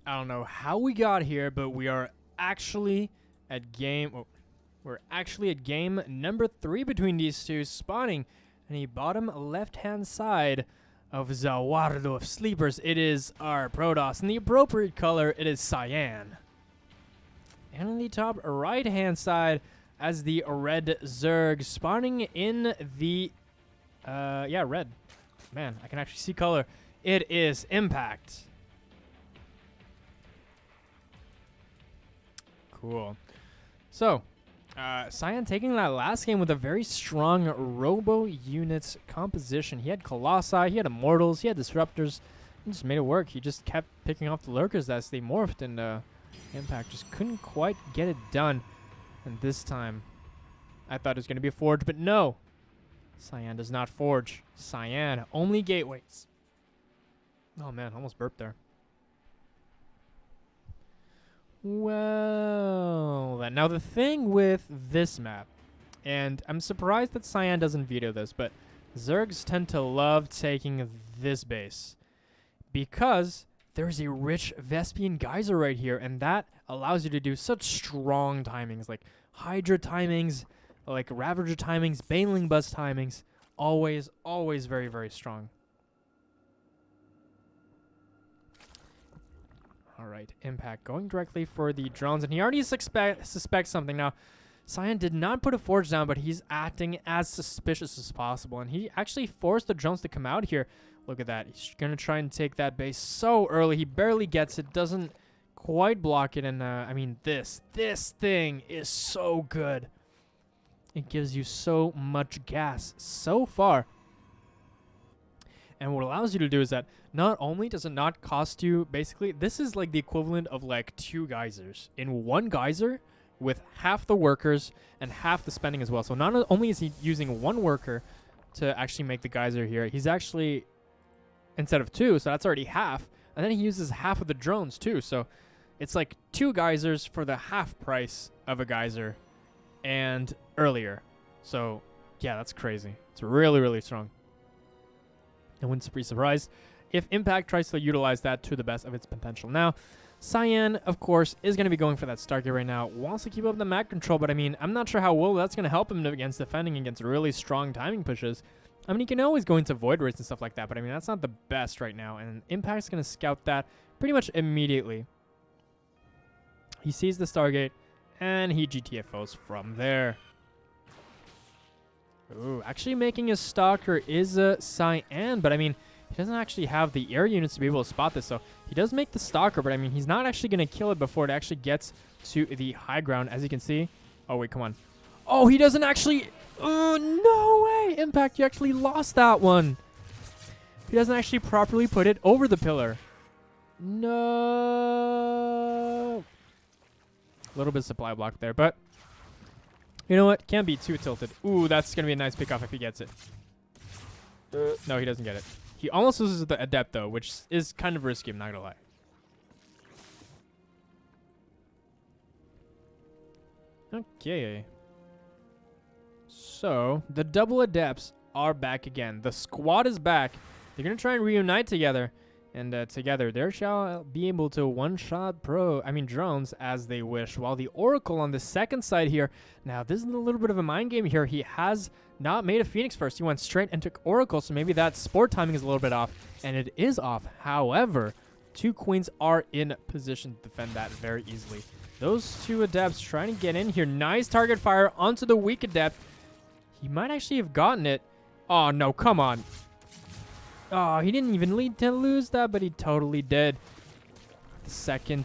I don't know how we got here, but we are actually at game... Oh, we're actually at game number 3 between these two, spawning in the bottom left-hand side of Zawardo of Sleepers. It is our Protoss. In the appropriate color, it is Cyan. And on the top right-hand side, as the red Zerg, spawning in the... yeah, red. Man, I can actually see color. It is Impact. Cool. So, Cyan taking that last game with a very strong Robo units composition. He had Colossi, he had Immortals, he had Disruptors. He just made it work. He just kept picking off the Lurkers as they morphed, and Impact just couldn't quite get it done. And this time, I thought it was going to be a Forge, but no. Cyan does not Forge. Cyan only Gateways. Oh man, almost burped there. Well, now the thing with this map, and I'm surprised that Cyan doesn't veto this, but Zergs tend to love taking this base because there's a rich Vespian Geyser right here, and that allows you to do such strong timings, like Hydra timings, like Ravager timings, Baneling Buzz timings, always very, very strong. All right, Impact going directly for the drones, and he already suspects something. Now, Cyan did not put a Forge down, but he's acting as suspicious as possible, and he actually forced the drones to come out here. Look at that. He's going to try and take that base so early. He barely gets it, doesn't quite block it, and I mean, this thing is so good. It gives you so much gas so far. And what allows you to do is that not only does it not cost you, basically, this is like the equivalent of like 2 geysers in one geyser with half the workers and half the spending as well. So not only is he using 1 worker to actually make the geyser here, he's actually, instead of 2, so that's already half. And then he uses half of the drones too. So it's like 2 geysers for the half price of a geyser and earlier. So yeah, that's crazy. It's really, really strong. I wouldn't be surprised if Impact tries to utilize that to the best of its potential. Now, Cyan, of course, is going to be going for that Stargate right now. Wants to keep up the map control, but I mean, I'm not sure how well that's going to help him against defending against really strong timing pushes. I mean, he can always go into Void Rays and stuff like that, but I mean, that's not the best right now, and Impact's going to scout that pretty much immediately. He sees the Stargate, and he GTFOs from there. Ooh, actually making a Stalker is a Cyan, but I mean, he doesn't actually have the air units to be able to spot this, so he does make the Stalker, but I mean, he's not actually going to kill it before it actually gets to the high ground, as you can see. Oh, wait, come on. Oh, he doesn't actually... Oh, no way! Impact, you actually lost that one. He doesn't actually properly put it over the pillar. No. A little bit of supply block there, but... You know what? Can't be too tilted. Ooh, that's going to be a nice pickoff if he gets it. No, he doesn't get it. He almost loses the Adept, though, which is kind of risky, I'm not going to lie. Okay. So, the double Adepts are back again. The squad is back. They're going to try and reunite together. And together, they shall be able to one-shot drones as they wish. While the Oracle on the second side here, now this is a little bit of a mind game here. He has not made a Phoenix first. He went straight and took Oracle, so maybe that sport timing is a little bit off. And it is off. However, 2 Queens are in position to defend that very easily. Those 2 Adepts trying to get in here. Nice target fire onto the weak Adept. He might actually have gotten it. Oh, no, come on. Oh, he didn't even need to lose that, but he totally did. The second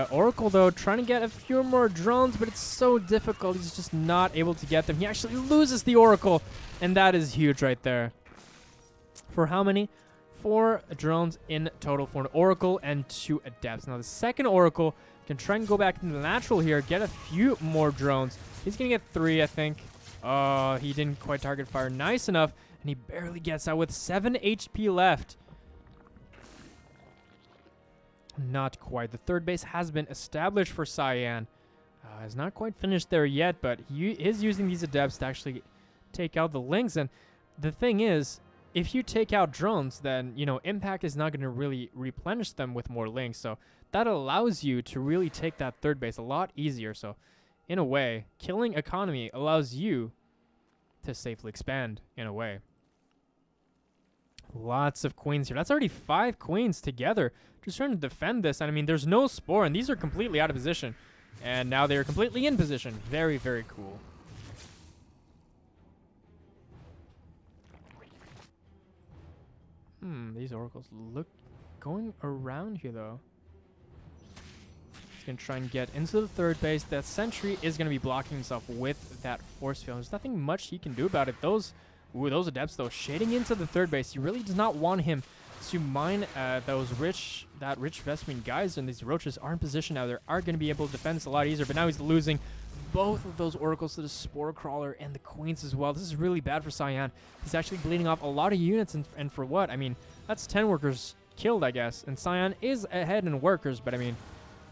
Oracle, though, trying to get a few more drones, but it's so difficult. He's just not able to get them. He actually loses the Oracle, and that is huge right there. For how many? 4 drones in total for an Oracle and 2 Adepts. Now, the second Oracle can try and go back into the natural here, get a few more drones. He's going to get 3, I think. Oh, he didn't quite target fire nice enough. And he barely gets out with 7 HP left. Not quite. The third base has been established for Cyan. Is not quite finished there yet, but he is using these Adepts to actually take out the Lynx. And the thing is, if you take out drones, then, you know, Impact is not going to really replenish them with more links. So that allows you to really take that third base a lot easier. So in a way, killing economy allows you to safely expand in a way. Lots of queens here. That's already 5 queens together just trying to defend this. And I mean, there's no spore, and these are completely out of position. And now they're completely in position. Very, very cool. These oracles look going around here, though. He's going to try and get into the third base. That sentry is going to be blocking himself with that force field. There's nothing much he can do about it. Those adepts, though, shading into the third base. He really does not want him to mine that rich Vespene guys, and these roaches are in position now. They are going to be able to defend this a lot easier, but now he's losing both of those oracles to the spore crawler and the queens as well. This is really bad for Cyan. He's actually bleeding off a lot of units, and for what? I mean, that's 10 workers killed, I guess, and Cyan is ahead in workers, but I mean,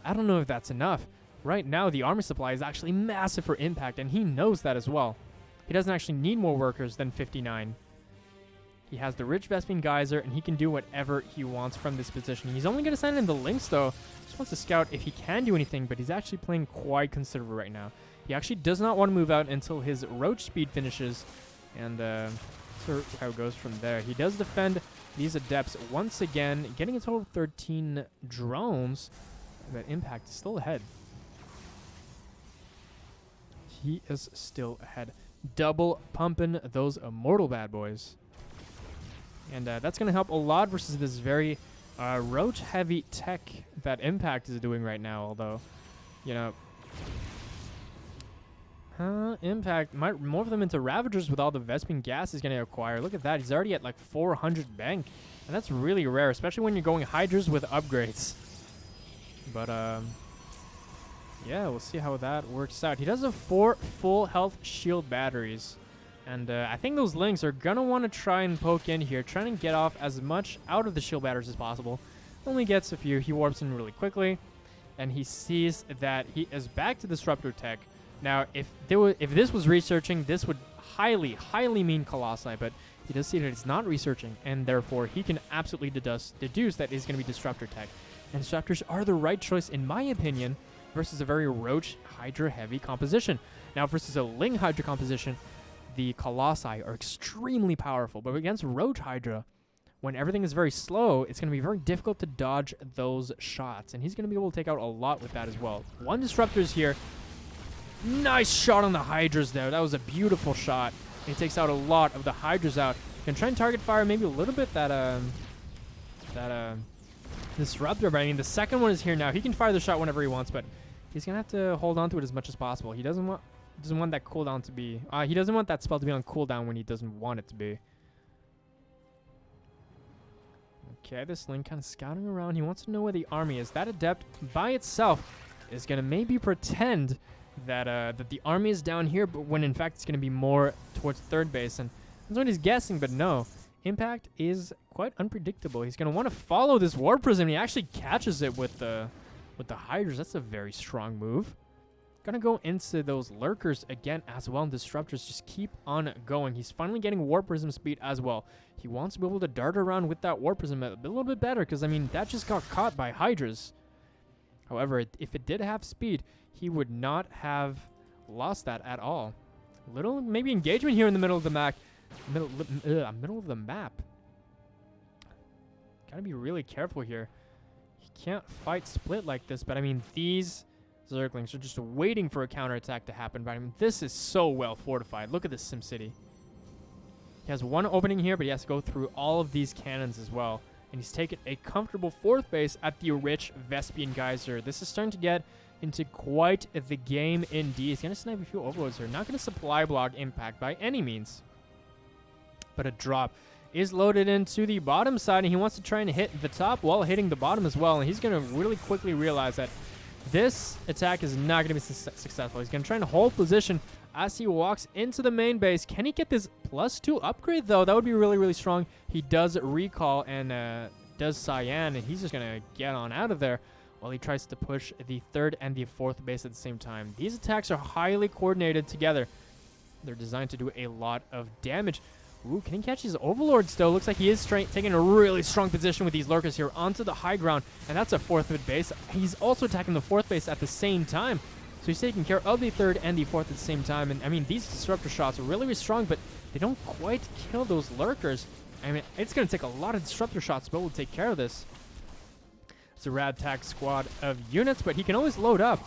I don't know if that's enough. Right now, the army supply is actually massive for Impact, and he knows that as well. He doesn't actually need more workers than 59. He has the rich Vespene Geyser, and he can do whatever he wants from this position. He's only going to send in the links, though. Just wants to scout if he can do anything, but he's actually playing quite conservative right now. He actually does not want to move out until his roach speed finishes, and so how it goes from there. He does defend these adepts once again, getting a total of 13 drones, but Impact is still ahead. He is still ahead. Double pumping those immortal bad boys. And that's going to help a lot versus this very roach-heavy tech that Impact is doing right now, although, you know, Impact might morph them into Ravagers with all the Vespene gas he's going to acquire. Look at that. He's already at like 400 bank, and that's really rare, especially when you're going Hydras with upgrades. But, yeah, we'll see how that works out. He does have 4 full health shield batteries. And I think those links are going to want to try and poke in here, trying to get off as much out of the shield batteries as possible. Only gets a few. He warps in really quickly, and he sees that he is back to Disruptor Tech. Now, if this was researching, this would highly, highly mean Colossi, but he does see that it's not researching, and therefore he can absolutely deduce that it's going to be Disruptor Tech. And Disruptors are the right choice, in my opinion, versus a very Roach Hydra-heavy composition. Now, versus a Ling Hydra composition, the Colossi are extremely powerful, but against Roach Hydra, when everything is very slow, it's going to be very difficult to dodge those shots, and he's going to be able to take out a lot with that as well. 1 Disruptor's here. Nice shot on the Hydras there. That was a beautiful shot. He takes out a lot of the Hydras out. Can try and target fire maybe a little bit that Disruptor, but I mean, the second one is here now. He can fire the shot whenever he wants, but he's going to have to hold on to it as much as possible. He doesn't want that cooldown to be... he doesn't want that spell to be on cooldown when he doesn't want it to be. Okay, this Link kind of scouting around. He wants to know where the army is. That Adept by itself is going to maybe pretend that that the army is down here, but when in fact it's going to be more towards third base. And that's what he's guessing, but no. Impact is quite unpredictable. He's going to want to follow this War Prism. He actually catches it with the Hydras. That's a very strong move. Gonna go into those lurkers again as well, and Disruptors just keep on going. He's finally getting War Prism speed as well. He wants to be able to dart around with that War Prism a little bit better, because I mean, that just got caught by Hydras. However, if it did have speed, he would not have lost that at all. Little maybe engagement here in the middle of the map. Middle of the map. Gotta be really careful here. He can't fight split like this, but I mean, these Zerglings are just waiting for a counterattack to happen. But I mean, this is so well fortified. Look at this SimCity. He has 1 opening here, but he has to go through all of these cannons as well. And he's taken a comfortable 4th base at the rich Vespene Geyser. This is starting to get into quite the game indeed. He's going to snipe a few overloads here. Not going to supply block Impact by any means. But a drop is loaded into the bottom side, and he wants to try and hit the top while hitting the bottom as well. And he's going to really quickly realize that this attack is not going to be successful. He's going to try and hold position as he walks into the main base. Can he get this +2 upgrade, though? That would be really, really strong. He does recall and does Cyan, and he's just going to get on out of there while he tries to push the 3rd and the 4th base at the same time. These attacks are highly coordinated together. They're designed to do a lot of damage. Ooh, can he catch his Overlord still? Looks like he is taking a really strong position with these lurkers here onto the high ground, and that's a 4th mid base. He's also attacking the 4th base at the same time. So he's taking care of the 3rd and the 4th at the same time. And I mean, these disruptor shots are really, really strong, but they don't quite kill those lurkers. I mean, it's going to take a lot of disruptor shots to be able to take care of this. It's a rad tag squad of units, but he can always load up.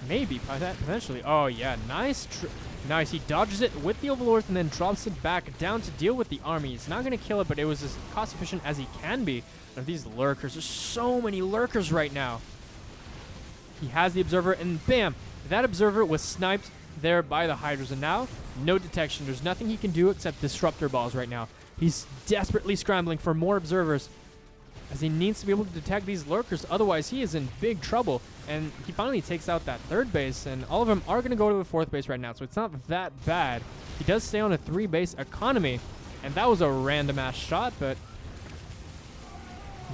Maybe, potentially. Oh, yeah, nice. Nice. He dodges it with the Overlords and then drops it back down to deal with the army. He's not going to kill it, but it was as cost efficient as he can be. And these lurkers, there's so many lurkers right now. He has the Observer, and bam, that Observer was sniped there by the Hydras. And now, no detection. There's nothing he can do except disruptor balls right now. He's desperately scrambling for more Observers, as he needs to be able to detect these lurkers. Otherwise, he is in big trouble. And he finally takes out that 3rd base, and all of them are going to go to the 4th base right now, so it's not that bad. He does stay on a 3-base economy, and that was a random-ass shot, but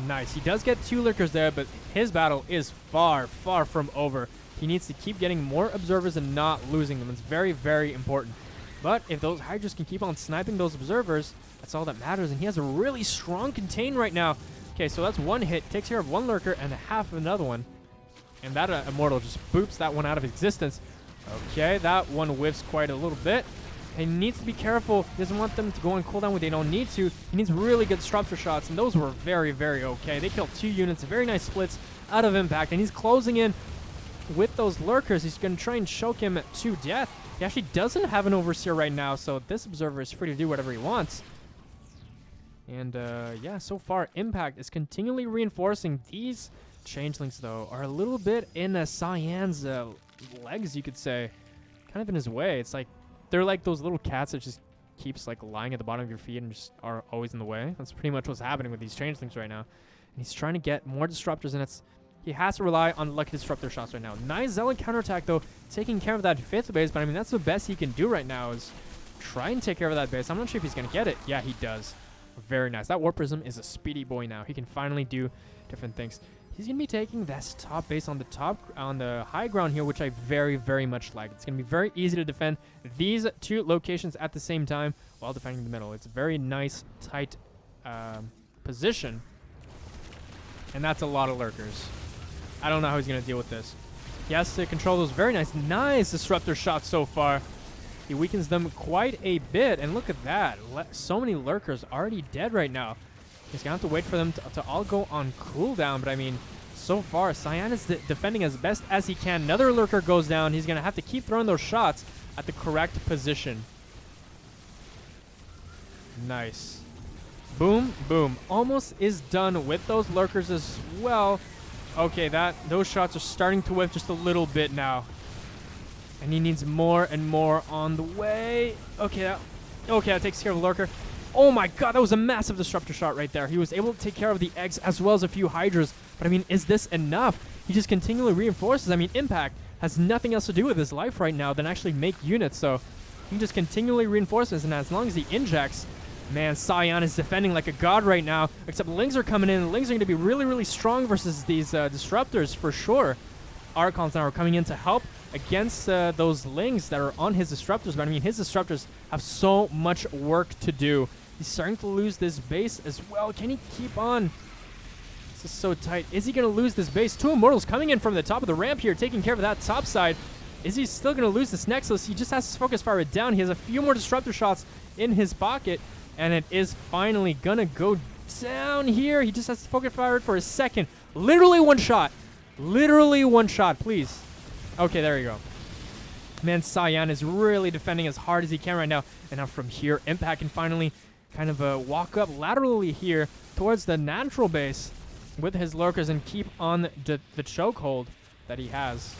nice. He does get 2 lurkers there, but his battle is far, far from over. He needs to keep getting more Observers and not losing them. It's very, very important. But if those Hydras can keep on sniping those Observers, that's all that matters, and he has a really strong contain right now. Okay, so that's 1 hit, takes care of 1 lurker and half of another one. And that Immortal just boops that one out of existence. Okay, that one whiffs quite a little bit. He needs to be careful. He doesn't want them to go on cooldown when they don't need to. He needs really good disruptor shots, and those were very, very okay. They killed 2 units, very nice splits out of impact, and he's closing in with those lurkers. He's going to try and choke him to death. He actually doesn't have an Overseer right now, so this Observer is free to do whatever he wants. And yeah, so far, Impact is continually reinforcing. These Changelings, though, are a little bit in Cyan's legs, you could say. Kind of in his way. It's like, they're like those little cats that just keeps like lying at the bottom of your feet and just are always in the way. That's pretty much what's happening with these Changelings right now. And he's trying to get more Disruptors, and he has to rely on lucky Disruptor shots right now. Nice Zealot counterattack, though, taking care of that 5th base, but I mean, that's the best he can do right now is try and take care of that base. I'm not sure if he's going to get it. Yeah, he does. Very nice. That Warp Prism is a speedy boy now. He can finally do different things. He's going to be taking this top base on the high ground here, which I very, very much like. It's going to be very easy to defend these 2 locations at the same time while defending the middle. It's a very nice, tight position. And that's a lot of lurkers. I don't know how he's going to deal with this. He has to control those very nice disruptor shots so far. He weakens them quite a bit. And look at that. So many lurkers already dead right now. He's going to have to wait for them to all go on cooldown. But, I mean, so far, Cyan is defending as best as he can. Another lurker goes down. He's going to have to keep throwing those shots at the correct position. Nice. Boom, boom. Almost is done with those lurkers as well. Okay, those shots are starting to whiff just a little bit now. And he needs more and more on the way. Okay, that takes care of the lurker. Oh my god, that was a massive disruptor shot right there. He was able to take care of the eggs as well as a few Hydras. But I mean, is this enough? He just continually reinforces. I mean, Impact has nothing else to do with his life right now than actually make units. So he just continually reinforces. And as long as he injects, man, Cyan is defending like a god right now. Except Lings are coming in. Lings are going to be really, really strong versus these disruptors for sure. Archons now are coming in to help against those Lings that are on his disruptors. But I mean, his disruptors have so much work to do. He's starting to lose this base as well. Can he keep on? This is so tight. Is he going to lose this base? 2 Immortals coming in from the top of the ramp here, taking care of that top side. Is he still going to lose this Nexus? He just has to focus fire it down. He has a few more disruptor shots in his pocket, and it is finally going to go down here. He just has to focus fire it for a second. Literally 1 shot. Literally 1 shot, please. Okay, there you go. Man, Cyan is really defending as hard as he can right now. And now from here, Impact can finally kind of walk up laterally here towards the natural base with his lurkers and keep on the chokehold that he has.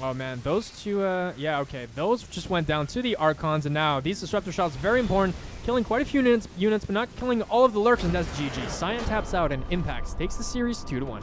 Oh man, those 2, yeah, okay. Those just went down to the Archons, and now these disruptor shots, very important. Killing quite a few units, but not killing all of the lurkers, and that's GG. Cyan taps out, and Impact takes the series 2-1.